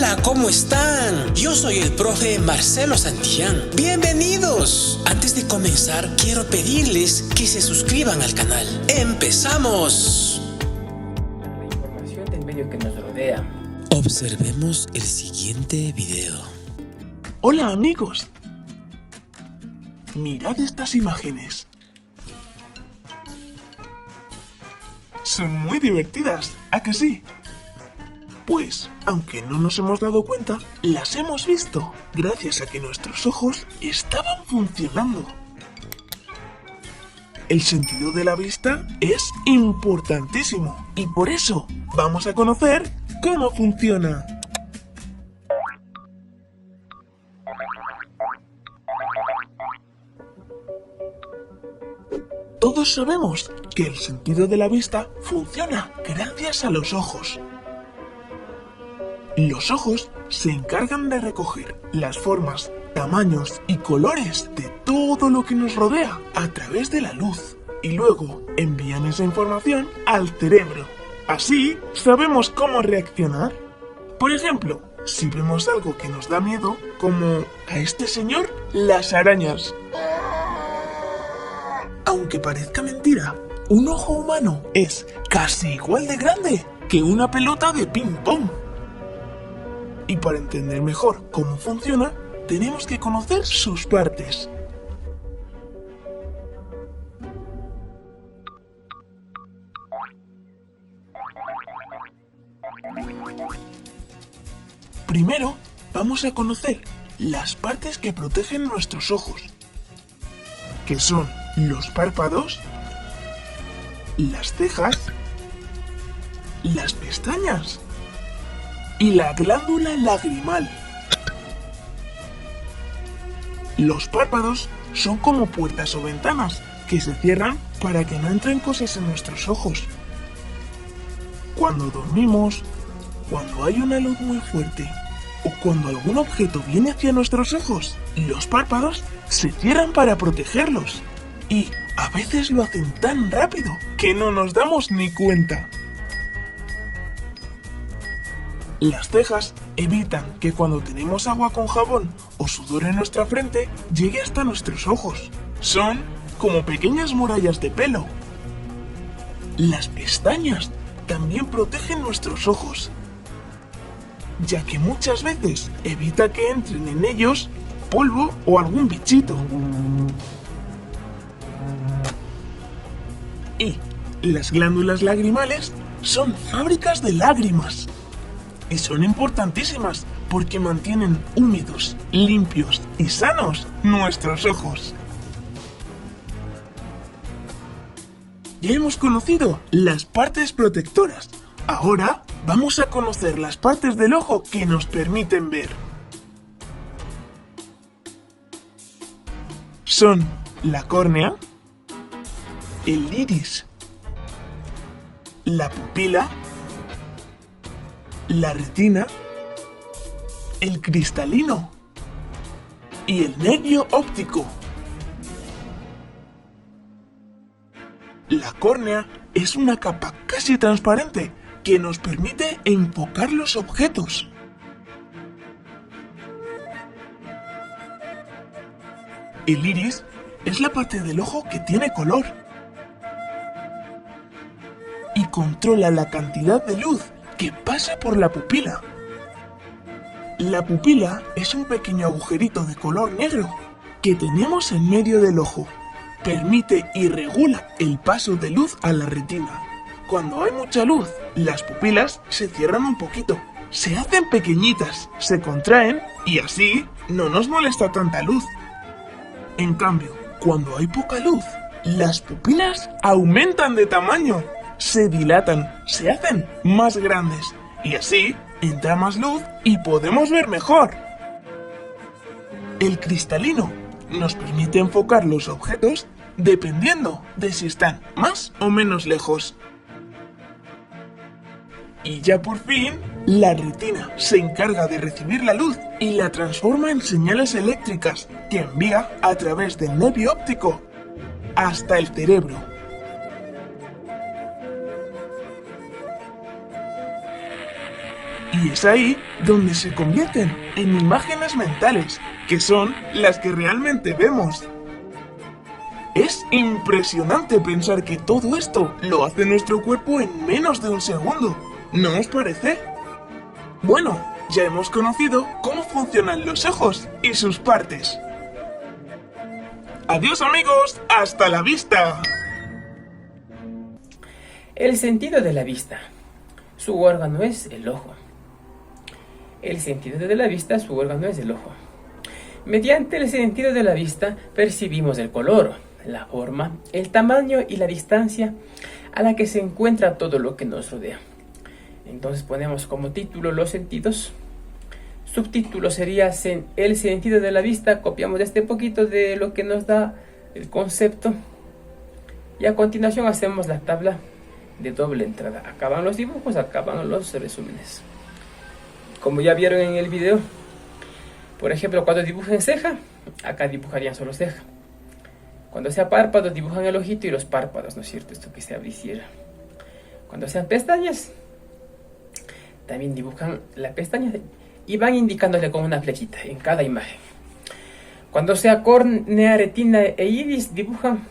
Hola, ¿cómo están? Yo soy el profe Marcelo Santillán. ¡Bienvenidos! Antes de comenzar, quiero pedirles que se suscriban al canal. ¡Empezamos! La información del medio que nos rodea. Observemos el siguiente video. Hola amigos, mirad estas imágenes. Son muy divertidas, ¿a que sí? Pues, aunque no nos hemos dado cuenta, las hemos visto gracias a que nuestros ojos estaban funcionando. El sentido de la vista es importantísimo y por eso vamos a conocer cómo funciona. Todos sabemos que el sentido de la vista funciona gracias a los ojos. Los ojos se encargan de recoger las formas, tamaños y colores de todo lo que nos rodea a través de la luz y luego envían esa información al cerebro. Así sabemos cómo reaccionar. Por ejemplo, si vemos algo que nos da miedo, como a este señor, las arañas. Aunque parezca mentira, un ojo humano es casi igual de grande que una pelota de ping-pong. Y para entender mejor cómo funciona, tenemos que conocer sus partes. Primero, vamos a conocer las partes que protegen nuestros ojos, que son los párpados, las cejas, las pestañas y la glándula lagrimal. Los párpados son como puertas o ventanas que se cierran para que no entren cosas en nuestros ojos. Cuando dormimos, cuando hay una luz muy fuerte o cuando algún objeto viene hacia nuestros ojos, los párpados se cierran para protegerlos. Y a veces lo hacen tan rápido que no nos damos ni cuenta. Las cejas evitan que cuando tenemos agua con jabón o sudor en nuestra frente llegue hasta nuestros ojos. Son como pequeñas murallas de pelo. Las pestañas también protegen nuestros ojos, ya que muchas veces evita que entren en ellos polvo o algún bichito. Y las glándulas lagrimales son fábricas de lágrimas. Y son importantísimas porque mantienen húmedos, limpios y sanos nuestros ojos. Ya hemos conocido las partes protectoras. Ahora vamos a conocer las partes del ojo que nos permiten ver. Son la córnea, el iris, la pupila, la retina, el cristalino y el nervio óptico. La córnea es una capa casi transparente que nos permite enfocar los objetos. El iris es la parte del ojo que tiene color y controla la cantidad de luz que pasa por la pupila. La pupila es un pequeño agujerito de color negro que tenemos en medio del ojo. Permite y regula el paso de luz a la retina. Cuando hay mucha luz, las pupilas se cierran un poquito, se hacen pequeñitas, se contraen y así no nos molesta tanta luz. En cambio, cuando hay poca luz, las pupilas aumentan de tamaño, se dilatan, se hacen más grandes y así entra más luz y podemos ver mejor. El cristalino nos permite enfocar los objetos dependiendo de si están más o menos lejos. Y ya por fin, la retina se encarga de recibir la luz y la transforma en señales eléctricas que envía a través del nervio óptico hasta el cerebro. Y es ahí donde se convierten en imágenes mentales, que son las que realmente vemos. Es impresionante pensar que todo esto lo hace nuestro cuerpo en menos de un segundo, ¿no os parece? Bueno, ya hemos conocido cómo funcionan los ojos y sus partes. Adiós amigos, hasta la vista. El sentido de la vista. Su órgano es el ojo. El sentido de la vista, su órgano es el ojo. Mediante el sentido de la vista percibimos el color, la forma, el tamaño y la distancia a la que se encuentra todo lo que nos rodea. Entonces ponemos como título los sentidos. Subtítulo sería el sentido de la vista. Copiamos este poquito de lo que nos da el concepto. Y a continuación hacemos la tabla de doble entrada. Acaban los dibujos, acaban los resúmenes. Como ya vieron en el video, por ejemplo, cuando dibujen ceja, acá dibujarían solo ceja. Cuando sea párpado, dibujan el ojito y los párpados, ¿no es cierto? Esto que se abre y cierra. Cuando sean pestañas, también dibujan la pestaña y van indicándole con una flechita en cada imagen. Cuando sea córnea, retina e iris, dibujan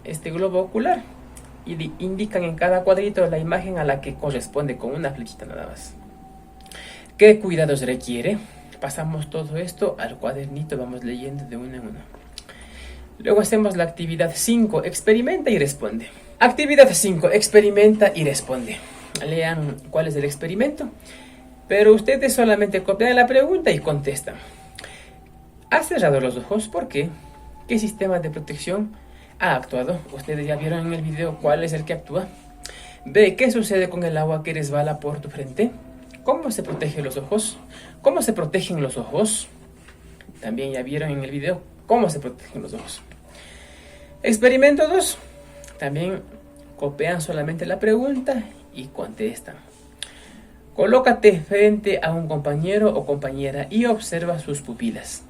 este globo ocular y indican en cada cuadrito la imagen a la que corresponde con una flechita nada más. ¿Qué cuidados requiere? Pasamos todo esto al cuadernito, vamos leyendo de uno en uno. Luego hacemos la actividad 5, experimenta y responde. Actividad 5, experimenta y responde. Lean cuál es el experimento, pero ustedes solamente copian la pregunta y contestan. ¿Ha cerrado los ojos? ¿Por qué? ¿Qué sistema de protección ha actuado? Ustedes ya vieron en el video cuál es el que actúa. B, ¿qué sucede con el agua que resbala por tu frente? ¿Cómo se protegen los ojos? ¿Cómo se protegen los ojos? También ya vieron en el video cómo se protegen los ojos. Experimento 2. También copian solamente la pregunta y contestan. Colócate frente a un compañero o compañera y observa sus pupilas.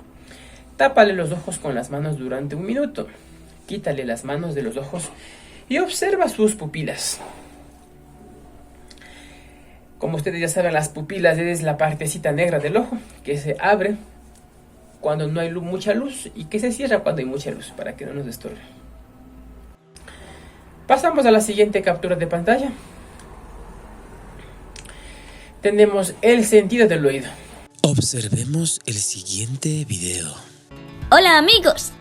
Tápale los ojos con las manos durante 1 minuto. Quítale las manos de los ojos y observa sus pupilas. Como ustedes ya saben, las pupilas es la partecita negra del ojo que se abre cuando no hay mucha luz y que se cierra cuando hay mucha luz para que no nos estorbe. Pasamos a la siguiente captura de pantalla. Tenemos el sentido del oído. Observemos el siguiente video. Hola amigos.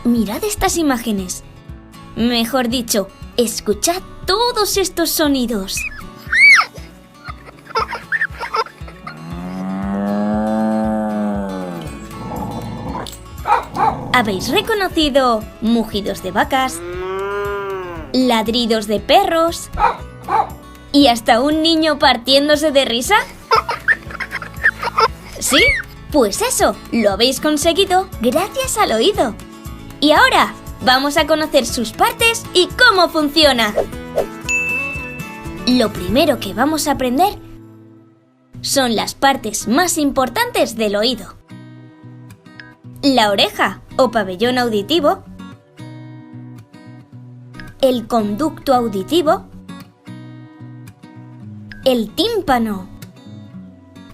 Mirad estas imágenes. Mejor dicho, escuchad todos estos sonidos. ¿Habéis reconocido mugidos de vacas, ladridos de perros y hasta un niño partiéndose de risa? ¿Sí? Pues eso, lo habéis conseguido gracias al oído. Y ahora, vamos a conocer sus partes y cómo funciona. Lo primero que vamos a aprender son las partes más importantes del oído. La oreja o pabellón auditivo, el conducto auditivo, el tímpano,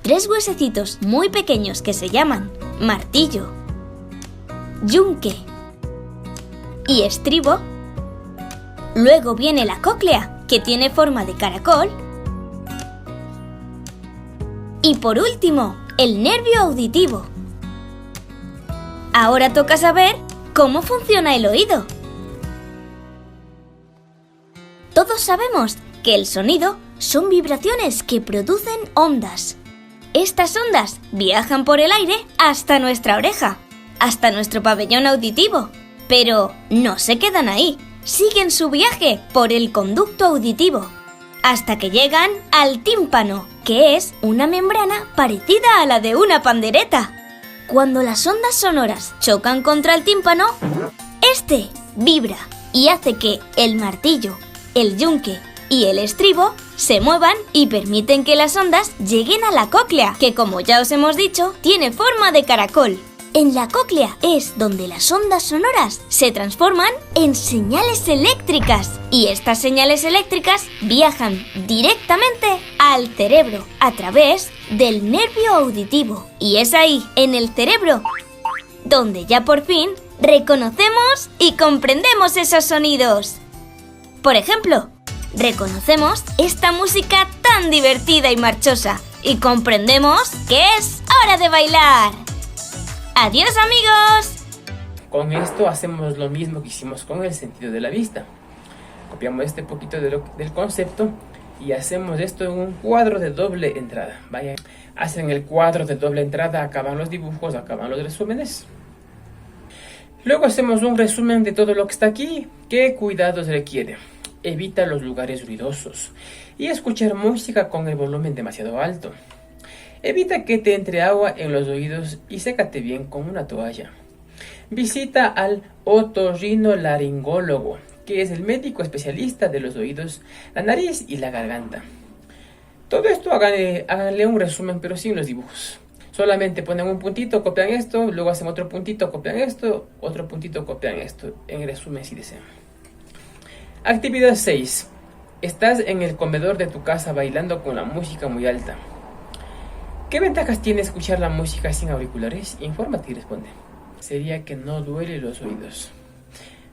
3 huesecitos muy pequeños que se llaman martillo, yunque y estribo. Luego viene la cóclea, que tiene forma de caracol. Y por último, el nervio auditivo. Ahora toca saber cómo funciona el oído. Todos sabemos que el sonido son vibraciones que producen ondas. Estas ondas viajan por el aire hasta nuestra oreja, hasta nuestro pabellón auditivo. Pero no se quedan ahí, siguen su viaje por el conducto auditivo, hasta que llegan al tímpano, que es una membrana parecida a la de una pandereta. Cuando las ondas sonoras chocan contra el tímpano, este vibra y hace que el martillo, el yunque y el estribo se muevan y permiten que las ondas lleguen a la cóclea, que como ya os hemos dicho, tiene forma de caracol. En la cóclea es donde las ondas sonoras se transforman en señales eléctricas y estas señales eléctricas viajan directamente al cerebro a través del nervio auditivo. Y es ahí, en el cerebro, donde ya por fin reconocemos y comprendemos esos sonidos. Por ejemplo, reconocemos esta música tan divertida y marchosa y comprendemos que es hora de bailar. ¡Adiós, amigos! Con esto hacemos lo mismo que hicimos con el sentido de la vista. Copiamos este poquito del concepto y hacemos esto en un cuadro de doble entrada. Vayan, hacen el cuadro de doble entrada, acaban los dibujos, acaban los resúmenes. Luego hacemos un resumen de todo lo que está aquí. ¿Qué cuidados requiere? Evita los lugares ruidosos y escuchar música con el volumen demasiado alto. Evita que te entre agua en los oídos y sécate bien con una toalla. Visita al otorrinolaringólogo, que es el médico especialista de los oídos, la nariz y la garganta. Todo esto háganle un resumen, pero sin los dibujos. Solamente ponen un puntito, copian esto, luego hacen otro puntito, copian esto, otro puntito, copian esto. En resumen, si desean. Actividad 6. Estás en el comedor de tu casa bailando con la música muy alta. ¿Qué ventajas tiene escuchar la música sin auriculares? Infórmate y responde. Sería que no duele los oídos.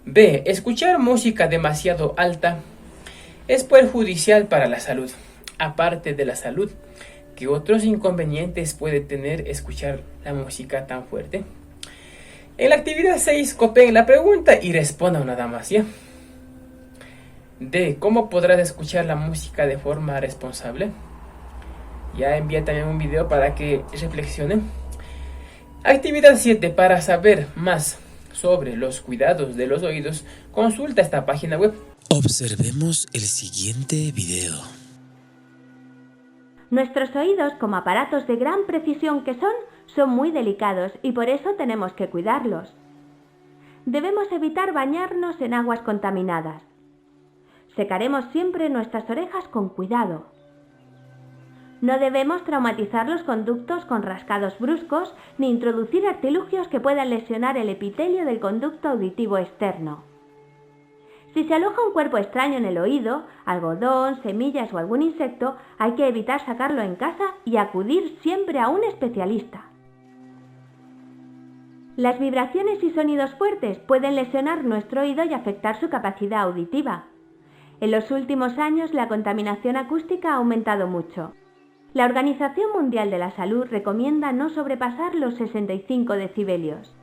B. Escuchar música demasiado alta es perjudicial para la salud. Aparte de la salud, ¿qué otros inconvenientes puede tener escuchar la música tan fuerte? En la actividad 6, copien la pregunta y respondan nada más, ¿ya? D. ¿Cómo podrás escuchar la música de forma responsable? Ya envía también un video para que reflexionen. Actividad 7. Para saber más sobre los cuidados de los oídos, consulta esta página web. Observemos el siguiente video. Nuestros oídos, como aparatos de gran precisión que son muy delicados y por eso tenemos que cuidarlos. Debemos evitar bañarnos en aguas contaminadas. Secaremos siempre nuestras orejas con cuidado. No debemos traumatizar los conductos con rascados bruscos ni introducir artilugios que puedan lesionar el epitelio del conducto auditivo externo. Si se aloja un cuerpo extraño en el oído, algodón, semillas o algún insecto, hay que evitar sacarlo en casa y acudir siempre a un especialista. Las vibraciones y sonidos fuertes pueden lesionar nuestro oído y afectar su capacidad auditiva. En los últimos años la contaminación acústica ha aumentado mucho. La Organización Mundial de la Salud recomienda no sobrepasar los 65 decibelios.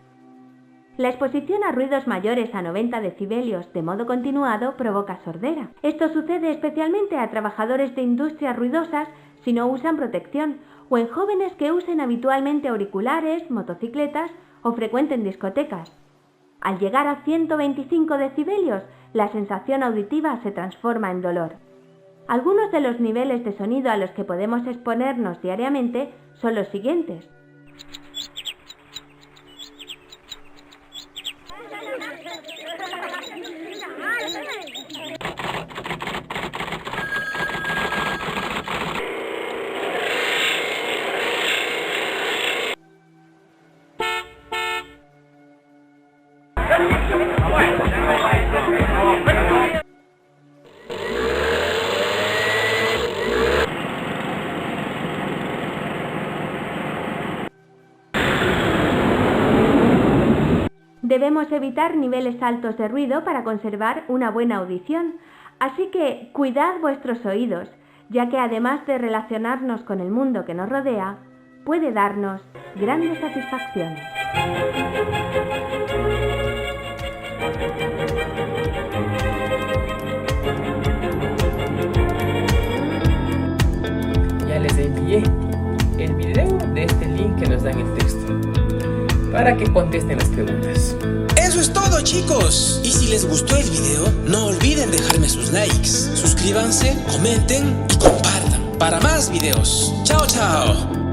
La exposición a ruidos mayores a 90 decibelios de modo continuado provoca sordera. Esto sucede especialmente a trabajadores de industrias ruidosas si no usan protección o en jóvenes que usen habitualmente auriculares, motocicletas o frecuenten discotecas. Al llegar a 125 decibelios, la sensación auditiva se transforma en dolor. Algunos de los niveles de sonido a los que podemos exponernos diariamente son los siguientes. Debemos evitar niveles altos de ruido para conservar una buena audición, así que cuidad vuestros oídos, ya que además de relacionarnos con el mundo que nos rodea, puede darnos grandes satisfacciones. Ya les envié el video de este link que nos da en el texto para que contesten las preguntas. Eso es todo, chicos. Y si les gustó el video, no olviden dejarme sus likes, suscríbanse, comenten y compartan para más videos. Chao, chao.